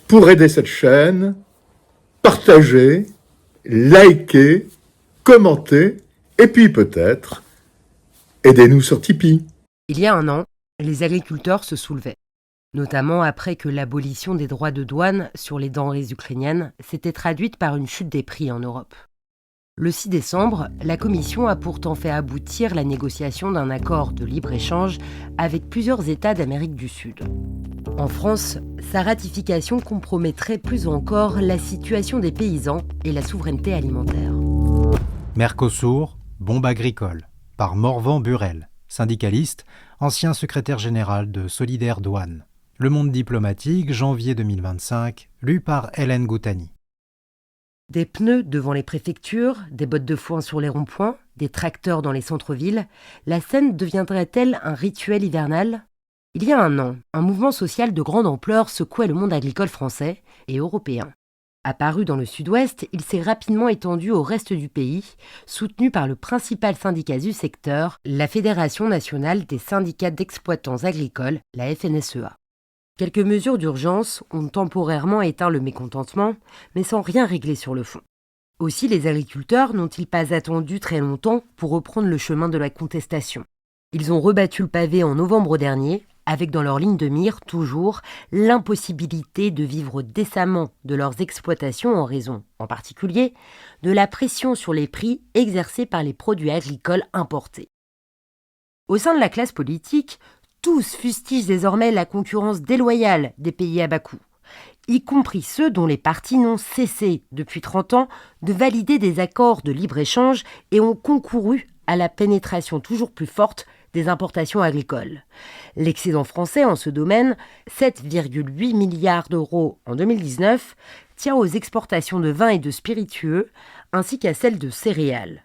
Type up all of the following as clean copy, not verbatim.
Pour aider cette chaîne, partagez, likez, commentez, et puis peut-être, aidez-nous sur Tipeee. Il y a un an, les agriculteurs se soulevaient, notamment après que l'abolition des droits de douane sur les denrées ukrainiennes s'était traduite par une chute des prix en Europe. Le 6 décembre, la Commission a pourtant fait aboutir la négociation d'un accord de libre-échange avec plusieurs États d'Amérique du Sud. En France, sa ratification compromettrait plus encore la situation des paysans et la souveraineté alimentaire. Mercosur, bombe agricole, par Morvan Burel, syndicaliste, ancien secrétaire général de Solidaire Douane. Le Monde diplomatique, janvier 2025, lu par Hélène Goutani. Des pneus devant les préfectures, des bottes de foin sur les ronds-points, des tracteurs dans les centres-villes, la scène deviendrait-elle un rituel hivernal ? Il y a un an, un mouvement social de grande ampleur secouait le monde agricole français et européen. Apparu dans le sud-ouest, il s'est rapidement étendu au reste du pays, soutenu par le principal syndicat du secteur, la Fédération nationale des syndicats d'exploitants agricoles, la FNSEA. Quelques mesures d'urgence ont temporairement éteint le mécontentement, mais sans rien régler sur le fond. Aussi, les agriculteurs n'ont-ils pas attendu très longtemps pour reprendre le chemin de la contestation. Ils ont rebattu le pavé en novembre dernier, avec dans leur ligne de mire, toujours, l'impossibilité de vivre décemment de leurs exploitations en raison, en particulier, de la pression sur les prix exercée par les produits agricoles importés. Au sein de la classe politique, tous fustigent désormais la concurrence déloyale des pays à bas coût, y compris ceux dont les partis n'ont cessé, depuis 30 ans, de valider des accords de libre-échange et ont concouru à la pénétration toujours plus forte des importations agricoles. L'excédent français en ce domaine, 7,8 milliards d'euros en 2019, tient aux exportations de vins et de spiritueux, ainsi qu'à celles de céréales.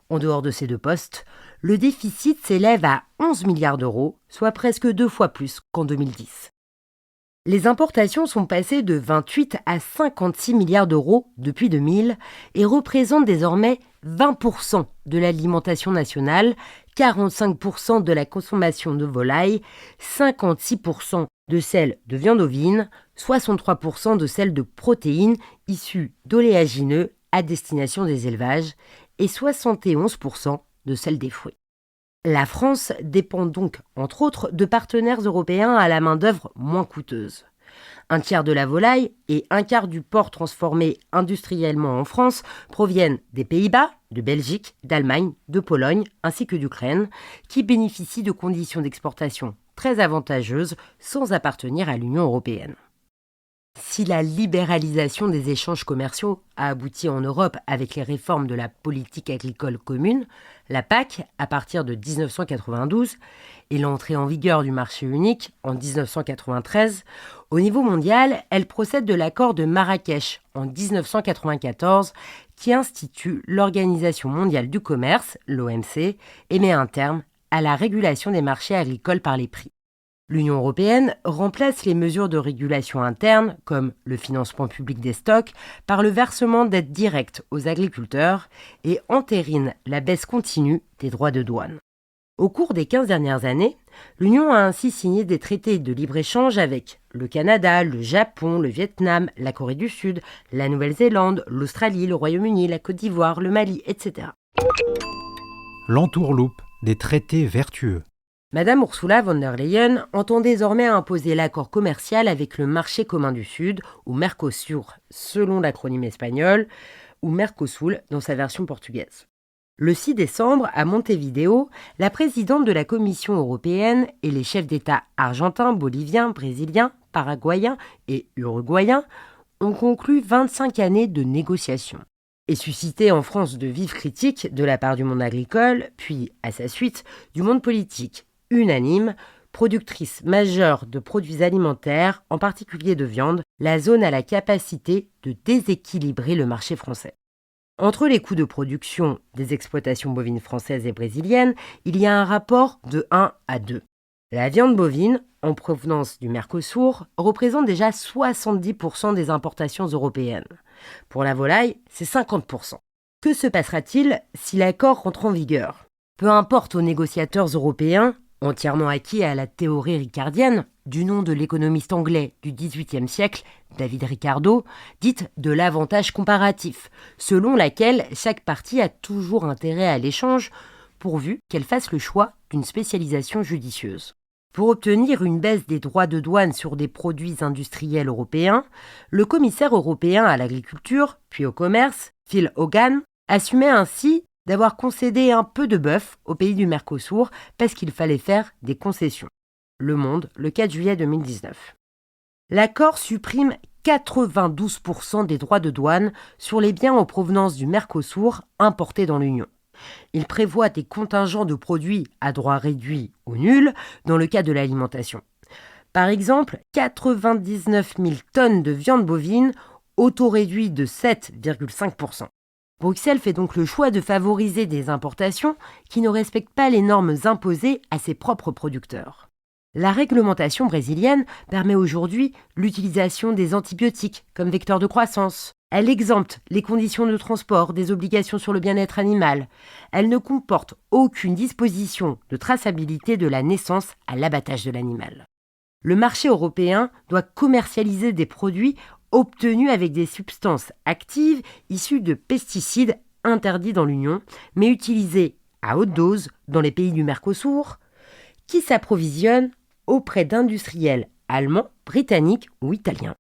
En dehors de ces deux postes, le déficit s'élève à 11 milliards d'euros, soit presque 2 fois plus qu'en 2010. Les importations sont passées de 28 à 56 milliards d'euros depuis 2000 et représentent désormais 20% de l'alimentation nationale, 45% de la consommation de volaille, 56% de celle de viande ovine, 63% de celle de protéines issues d'oléagineux à destination des élevages et 71% de celle des fruits. La France dépend donc, entre autres, de partenaires européens à la main-d'œuvre moins coûteuse. Un tiers de la volaille et un quart du porc transformé industriellement en France proviennent des Pays-Bas, de Belgique, d'Allemagne, de Pologne ainsi que d'Ukraine, qui bénéficient de conditions d'exportation très avantageuses sans appartenir à l'Union européenne. Si la libéralisation des échanges commerciaux a abouti en Europe avec les réformes de la politique agricole commune, la PAC, à partir de 1992, et l'entrée en vigueur du marché unique en 1993, au niveau mondial, elle procède de l'accord de Marrakech en 1994 qui institue l'Organisation mondiale du commerce, l'OMC, et met un terme à la régulation des marchés agricoles par les prix. L'Union européenne remplace les mesures de régulation interne, comme le financement public des stocks, par le versement d'aides directes aux agriculteurs et entérine la baisse continue des droits de douane. Au cours des 15 dernières années, l'Union a ainsi signé des traités de libre-échange avec le Canada, le Japon, le Vietnam, la Corée du Sud, la Nouvelle-Zélande, l'Australie, le Royaume-Uni, la Côte d'Ivoire, le Mali, etc. L'entourloupe des traités vertueux. Madame Ursula von der Leyen entend désormais imposer l'accord commercial avec le marché commun du Sud, ou Mercosur selon l'acronyme espagnol, ou Mercosul dans sa version portugaise. Le 6 décembre, à Montevideo, la présidente de la Commission européenne et les chefs d'État argentins, boliviens, brésiliens, paraguayens et uruguayens ont conclu 25 années de négociations. Et suscité en France de vives critiques de la part du monde agricole, puis, à sa suite, du monde politique, unanime, productrice majeure de produits alimentaires, en particulier de viande, la zone a la capacité de déséquilibrer le marché français. Entre les coûts de production des exploitations bovines françaises et brésiliennes, il y a un rapport de 1 à 2. La viande bovine, en provenance du Mercosur, représente déjà 70% des importations européennes. Pour la volaille, c'est 50%. Que se passera-t-il si l'accord rentre en vigueur ? Peu importe aux négociateurs européens, entièrement acquis à la théorie ricardienne, du nom de l'économiste anglais du XVIIIe siècle, David Ricardo, dite de l'avantage comparatif, selon laquelle chaque partie a toujours intérêt à l'échange, pourvu qu'elle fasse le choix d'une spécialisation judicieuse. Pour obtenir une baisse des droits de douane sur des produits industriels européens, le commissaire européen à l'agriculture, puis au commerce, Phil Hogan, assumait ainsi d'avoir concédé un peu de bœuf aux pays du Mercosur parce qu'il fallait faire des concessions. Le Monde, le 4 juillet 2019. L'accord supprime 92% des droits de douane sur les biens en provenance du Mercosur importés dans l'Union. Il prévoit des contingents de produits à droit réduit ou nul dans le cas de l'alimentation. Par exemple, 99 000 tonnes de viande bovine, auto-réduit de 7,5%. Bruxelles fait donc le choix de favoriser des importations qui ne respectent pas les normes imposées à ses propres producteurs. La réglementation brésilienne permet aujourd'hui l'utilisation des antibiotiques comme vecteur de croissance. Elle exempte les conditions de transport des obligations sur le bien-être animal. Elle ne comporte aucune disposition de traçabilité de la naissance à l'abattage de l'animal. Le marché européen doit commercialiser des produits obtenus avec des substances actives issues de pesticides interdits dans l'Union, mais utilisés à haute dose dans les pays du Mercosur, qui s'approvisionnent auprès d'industriels allemands, britanniques ou italiens.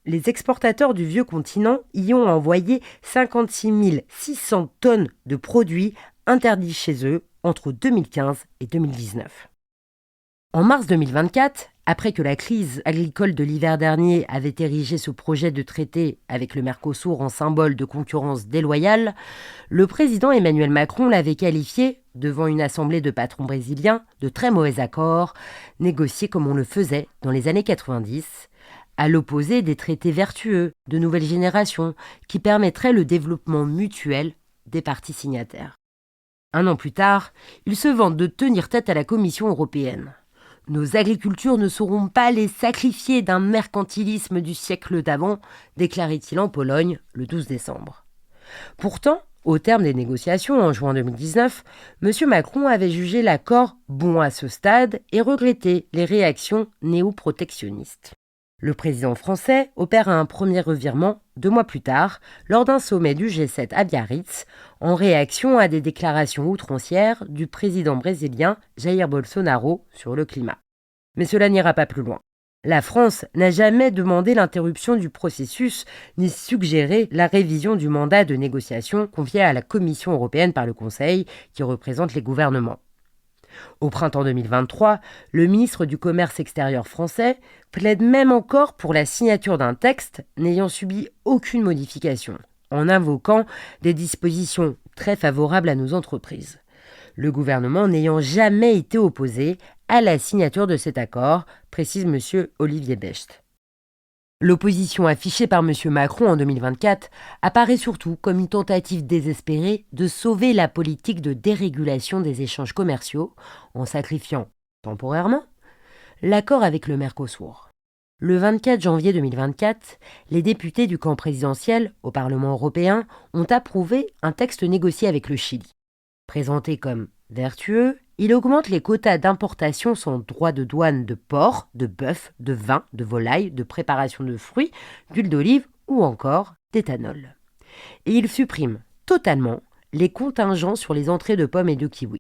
Les exportateurs du vieux continent y ont envoyé 56 600 tonnes de produits interdits chez eux entre 2015 et 2019. En mars 2024, après que la crise agricole de l'hiver dernier avait érigé ce projet de traité avec le Mercosur en symbole de concurrence déloyale, le président Emmanuel Macron l'avait qualifié, devant une assemblée de patrons brésiliens, de très mauvais accord, négociés comme on le faisait dans les années 90, à l'opposé des traités vertueux de nouvelle génération qui permettraient le développement mutuel des parties signataires. Un an plus tard, il se vante de tenir tête à la Commission européenne. Nos agricultures ne seront pas les sacrifiés d'un mercantilisme du siècle d'avant, déclarait-il en Pologne le 12 décembre. Pourtant, au terme des négociations en juin 2019, M. Macron avait jugé l'accord bon à ce stade et regretté les réactions néo-protectionnistes. Le président français opère un premier revirement 2 mois plus tard, lors d'un sommet du G7 à Biarritz, en réaction à des déclarations outrancières du président brésilien Jair Bolsonaro sur le climat. Mais cela n'ira pas plus loin. La France n'a jamais demandé l'interruption du processus ni suggéré la révision du mandat de négociation confié à la Commission européenne par le Conseil, qui représente les gouvernements. Au printemps 2023, le ministre du Commerce extérieur français plaide même encore pour la signature d'un texte n'ayant subi aucune modification, en invoquant des dispositions très favorables à nos entreprises. Le gouvernement n'ayant jamais été opposé à la signature de cet accord, précise M. Olivier Becht. L'opposition affichée par M. Macron en 2024 apparaît surtout comme une tentative désespérée de sauver la politique de dérégulation des échanges commerciaux en sacrifiant, temporairement, l'accord avec le Mercosur. Le 24 janvier 2024, les députés du camp présidentiel au Parlement européen ont approuvé un texte négocié avec le Chili. Présenté comme vertueux, il augmente les quotas d'importation sans droit de douane de porc, de bœuf, de vin, de volaille, de préparation de fruits, d'huile d'olive ou encore d'éthanol. Et il supprime totalement les contingents sur les entrées de pommes et de kiwis.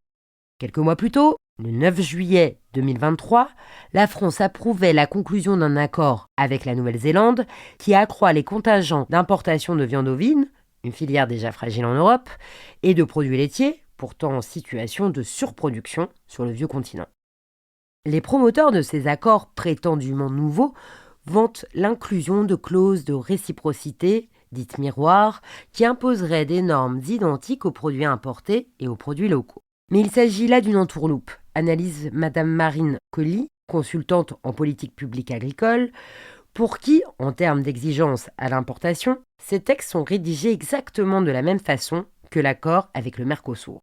Quelques mois plus tôt, le 9 juillet 2023, la France approuvait la conclusion d'un accord avec la Nouvelle-Zélande qui accroît les contingents d'importation de viande ovine, une filière déjà fragile en Europe, et de produits laitiers, pourtant en situation de surproduction sur le vieux continent. Les promoteurs de ces accords prétendument nouveaux vantent l'inclusion de clauses de réciprocité, dites miroirs, qui imposeraient des normes identiques aux produits importés et aux produits locaux. Mais il s'agit là d'une entourloupe, analyse Madame Marine Colli, consultante en politique publique agricole, pour qui, en termes d'exigence à l'importation, ces textes sont rédigés exactement de la même façon que l'accord avec le Mercosur.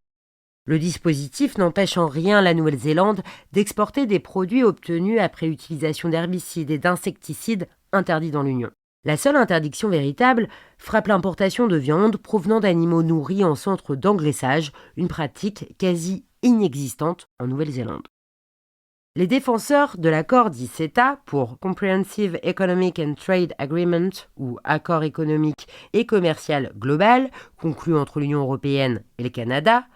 Le dispositif n'empêche en rien la Nouvelle-Zélande d'exporter des produits obtenus après utilisation d'herbicides et d'insecticides interdits dans l'Union. La seule interdiction véritable frappe l'importation de viande provenant d'animaux nourris en centre d'engraissage, une pratique quasi inexistante en Nouvelle-Zélande. Les défenseurs de l'accord dit CETA, pour Comprehensive Economic and Trade Agreement, ou accord économique et commercial global, conclu entre l'Union européenne et le Canada,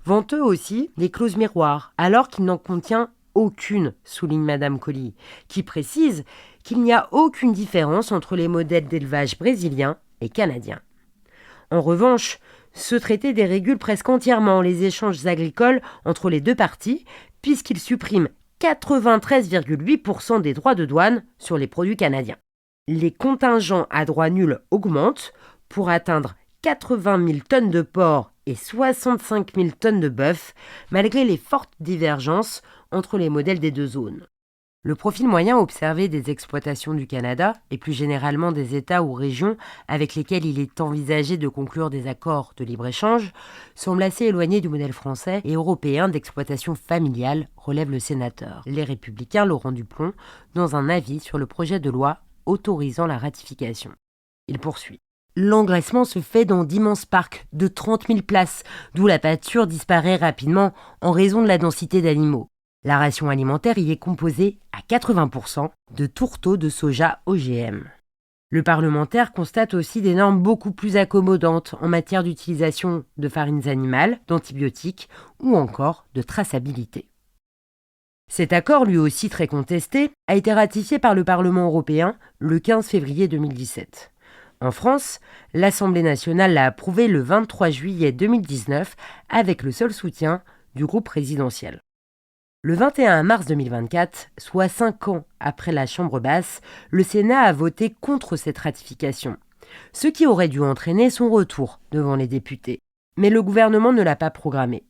vantent eux aussi des clauses miroirs, alors qu'il n'en contient aucune, souligne Madame Colli, qui précise qu'il n'y a aucune différence entre les modèles d'élevage brésiliens et canadiens. En revanche, ce traité dérégule presque entièrement les échanges agricoles entre les deux parties, puisqu'il supprime 93,8% des droits de douane sur les produits canadiens. Les contingents à droit nul augmentent pour atteindre 80 000 tonnes de porc et 65 000 tonnes de bœuf, malgré les fortes divergences entre les modèles des deux zones. Le profil moyen observé des exploitations du Canada, et plus généralement des États ou régions avec lesquels il est envisagé de conclure des accords de libre-échange, semble assez éloigné du modèle français et européen d'exploitation familiale, relève le sénateur, les Républicains Laurent Duplon, dans un avis sur le projet de loi autorisant la ratification. Il poursuit. L'engraissement se fait dans d'immenses parcs de 30 000 places, d'où la pâture disparaît rapidement en raison de la densité d'animaux. La ration alimentaire y est composée à 80% de tourteaux de soja OGM. Le parlementaire constate aussi des normes beaucoup plus accommodantes en matière d'utilisation de farines animales, d'antibiotiques ou encore de traçabilité. Cet accord, lui aussi très contesté, a été ratifié par le Parlement européen le 15 février 2017. En France, l'Assemblée nationale l'a approuvé le 23 juillet 2019 avec le seul soutien du groupe présidentiel. Le 21 mars 2024, soit 5 ans après la Chambre basse, le Sénat a voté contre cette ratification, ce qui aurait dû entraîner son retour devant les députés. Mais le gouvernement ne l'a pas programmé.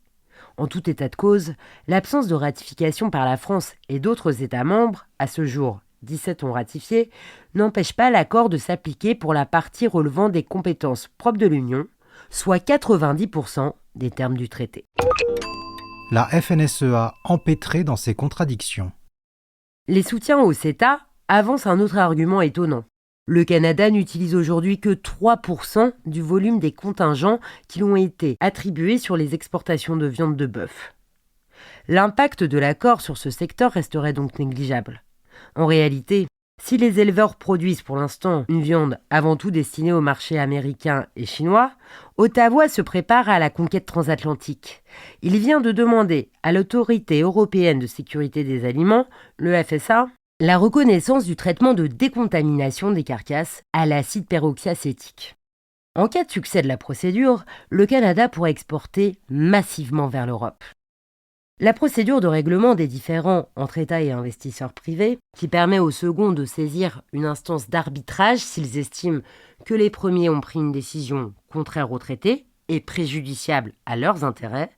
En tout état de cause, l'absence de ratification par la France et d'autres États membres, à ce jour 17 ont ratifié, n'empêche pas l'accord de s'appliquer pour la partie relevant des compétences propres de l'Union, soit 90% des termes du traité. La FNSEA empêtrée dans ses contradictions. Les soutiens au CETA avancent un autre argument étonnant. Le Canada n'utilise aujourd'hui que 3% du volume des contingents qui lui ont été attribués sur les exportations de viande de bœuf. L'impact de l'accord sur ce secteur resterait donc négligeable. En réalité, si les éleveurs produisent pour l'instant une viande avant tout destinée au marché américain et chinois, Ottawa se prépare à la conquête transatlantique. Il vient de demander à l'Autorité européenne de sécurité des aliments, le FSA, la reconnaissance du traitement de décontamination des carcasses à l'acide peroxyacétique. En cas de succès de la procédure, le Canada pourrait exporter massivement vers l'Europe. La procédure de règlement des différends entre États et investisseurs privés, qui permet aux seconds de saisir une instance d'arbitrage s'ils estiment que les premiers ont pris une décision contraire au traité et préjudiciable à leurs intérêts,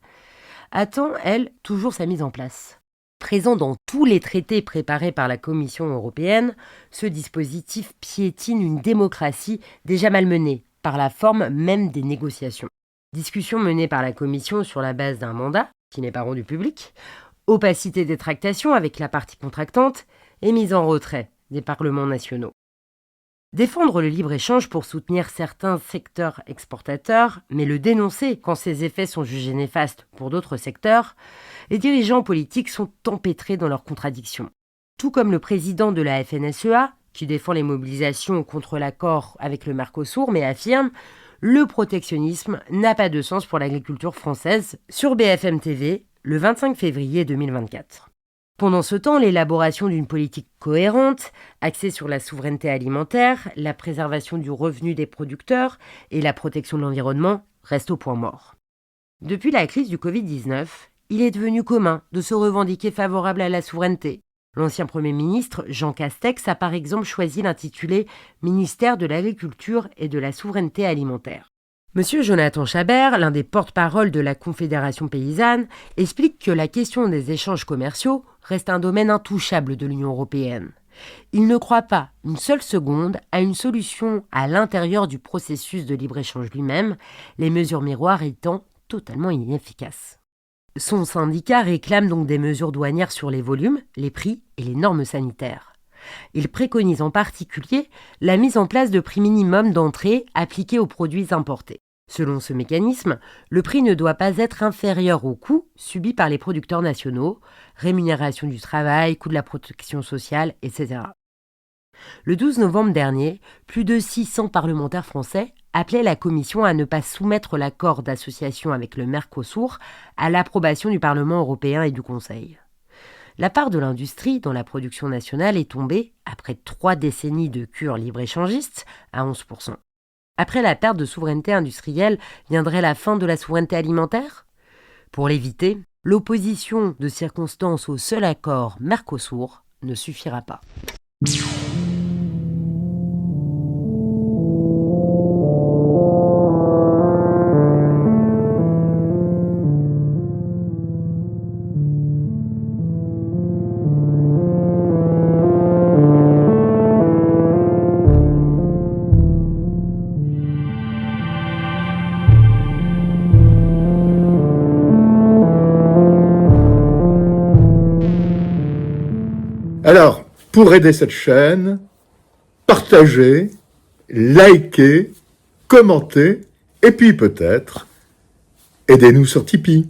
attend, elle, toujours sa mise en place. Présent dans tous les traités préparés par la Commission européenne, ce dispositif piétine une démocratie déjà malmenée par la forme même des négociations. Discussion menée par la Commission sur la base d'un mandat, qui n'est pas rendu public, opacité des tractations avec la partie contractante et mise en retrait des parlements nationaux. Défendre le libre-échange pour soutenir certains secteurs exportateurs, mais le dénoncer quand ses effets sont jugés néfastes pour d'autres secteurs, les dirigeants politiques sont empêtrés dans leurs contradictions. Tout comme le président de la FNSEA, qui défend les mobilisations contre l'accord avec le Mercosur, mais affirme « Le protectionnisme n'a pas de sens pour l'agriculture française » sur BFM TV le 25 février 2024. Pendant ce temps, l'élaboration d'une politique cohérente, axée sur la souveraineté alimentaire, la préservation du revenu des producteurs et la protection de l'environnement, reste au point mort. Depuis la crise du Covid-19, il est devenu commun de se revendiquer favorable à la souveraineté. L'ancien Premier ministre, Jean Castex, a par exemple choisi l'intitulé « Ministère de l'Agriculture et de la Souveraineté alimentaire ». Monsieur Jonathan Chabert, l'un des porte-parole de la Confédération paysanne, explique que la question des échanges commerciaux reste un domaine intouchable de l'Union européenne. Il ne croit pas une seule seconde à une solution à l'intérieur du processus de libre-échange lui-même, les mesures miroirs étant totalement inefficaces. Son syndicat réclame donc des mesures douanières sur les volumes, les prix et les normes sanitaires. Il préconise en particulier la mise en place de prix minimum d'entrée appliqués aux produits importés. Selon ce mécanisme, le prix ne doit pas être inférieur aux coûts subis par les producteurs nationaux, rémunération du travail, coût de la protection sociale, etc. Le 12 novembre dernier, plus de 600 parlementaires français appelaient la Commission à ne pas soumettre l'accord d'association avec le Mercosur à l'approbation du Parlement européen et du Conseil. La part de l'industrie dans la production nationale est tombée, après 3 décennies de cure libre-échangiste, à 11%. Après la perte de souveraineté industrielle, viendrait la fin de la souveraineté alimentaire ? Pour l'éviter, l'opposition de circonstance au seul accord Mercosur ne suffira pas. Alors, pour aider cette chaîne, partagez, likez, commentez, et puis peut-être, aidez-nous sur Tipeee.